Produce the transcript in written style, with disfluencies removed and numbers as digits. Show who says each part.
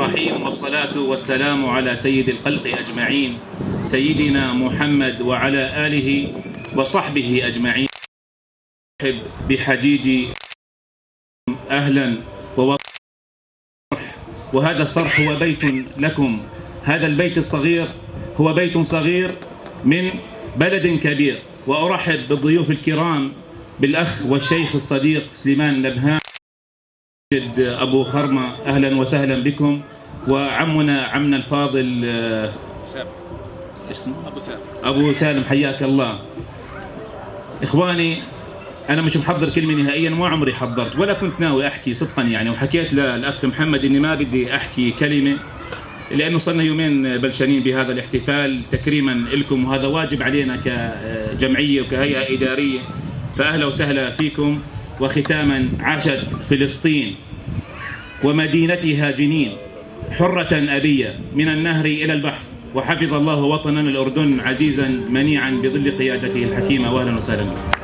Speaker 1: الرحيم، والصلاة والسلام على سيد الخلق أجمعين، سيدنا محمد وعلى آله وصحبه أجمعين. أرحب بحجيج أهلا وهذا الصرح هو بيت لكم. هذا البيت الصغير هو بيت صغير من بلد كبير. وأرحب بالضيوف الكرام، بالأخ والشيخ الصديق سليمان نبهان أبو خرمة، أهلا وسهلا بكم. عمنا الفاضل أبو سالم، حياك الله. إخواني، أنا مش محضر كلمة نهائيا، ما عمري حضرت ولا كنت ناوي أحكي صدقا يعني، وحكيت للأخ محمد إني ما بدي أحكي كلمة لأنه صرنا يومين بلشانين بهذا الاحتفال تكريما لكم، وهذا واجب علينا كجمعية وكهيئة إدارية. فأهلا وسهلا فيكم. وختاما، عاشت فلسطين ومدينتها جنين حرة أبية من النهر إلى البحر، وحفظ الله وطننا الأردن عزيزا منيعا بظل قيادته الحكيمة. وأهلا وسهلا بكم.